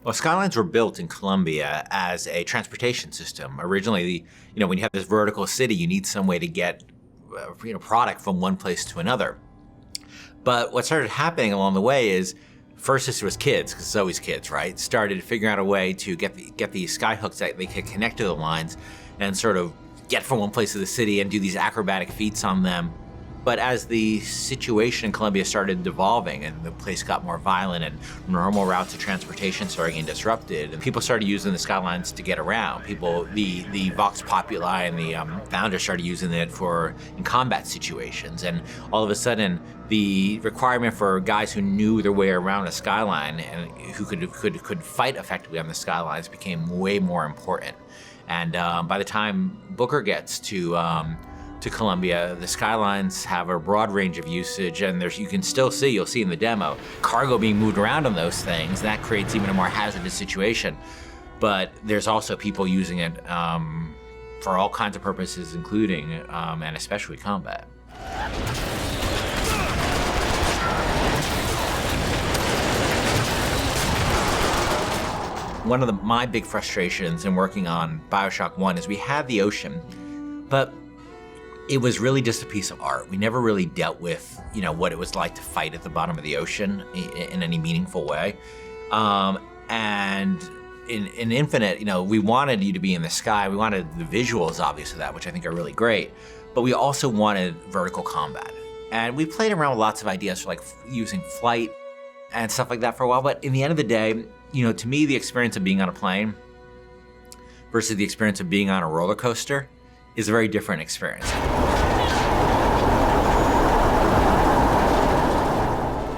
Well, skylines were built in Colombia as a transportation system. Originally, when you have this vertical city, you need some way to get product from one place to another. But what started happening along the way is, first this was kids, because it's always kids, right? Started figuring out a way to get these skyhooks that they could connect to the lines and sort of get from one place to the city and do these acrobatic feats on them. But as the situation in Colombia started devolving and the place got more violent and normal routes of transportation started getting disrupted, and people started using the skylines to get around. The Vox Populi and the founders started using it in combat situations. And all of a sudden, the requirement for guys who knew their way around a skyline and who could fight effectively on the skylines became way more important. And by the time Booker gets to Colombia, the skylines have a broad range of usage, and you'll see in the demo, cargo being moved around on those things. That creates even a more hazardous situation. But there's also people using it for all kinds of purposes, including and especially combat. One of my big frustrations in working on BioShock 1 is we had the ocean, but it was really just a piece of art. We never really dealt with, what it was like to fight at the bottom of the ocean in any meaningful way. And in Infinite, we wanted you to be in the sky. We wanted the visuals, obviously, that, which I think are really great. But we also wanted vertical combat. And we played around with lots of ideas for using flight and stuff like that for a while. But in the end of the day, to me, the experience of being on a plane versus the experience of being on a roller coaster is a very different experience.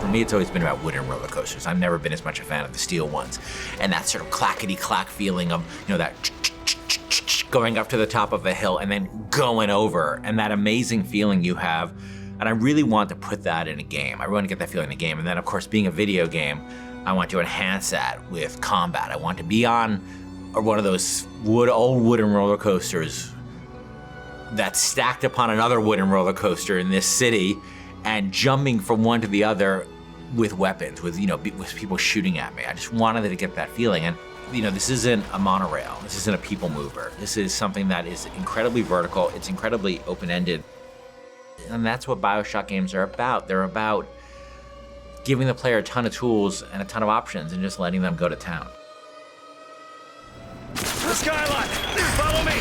For me, it's always been about wooden roller coasters. I've never been as much a fan of the steel ones. And that sort of clackety-clack feeling of, that going up to the top of a hill and then going over, and that amazing feeling you have. And I really want to put that in a game. I want to get that feeling in a game. And then, of course, being a video game, I want to enhance that with combat. I want to be on one of those old wooden roller coasters that's stacked upon another wooden roller coaster in this city, and jumping from one to the other with weapons, with people shooting at me. I just wanted to get that feeling. And this isn't a monorail. This isn't a people mover. This is something that is incredibly vertical. It's incredibly open-ended. And that's what BioShock games are about. They're about giving the player a ton of tools and a ton of options and just letting them go to town. The skyline! Follow me!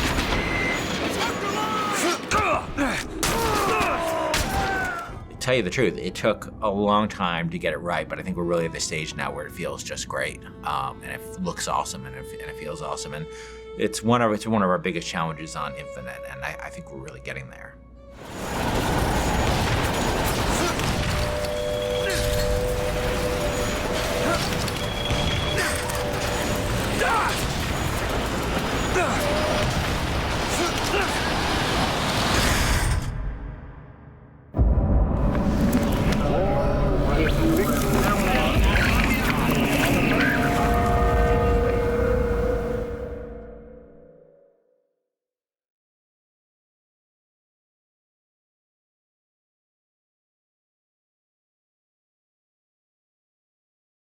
To tell you the truth, it took a long time to get it right, but I think we're really at the stage now where it feels just great. And it looks awesome, and it feels awesome. And it's one of our biggest challenges on Infinite, and I think we're really getting there.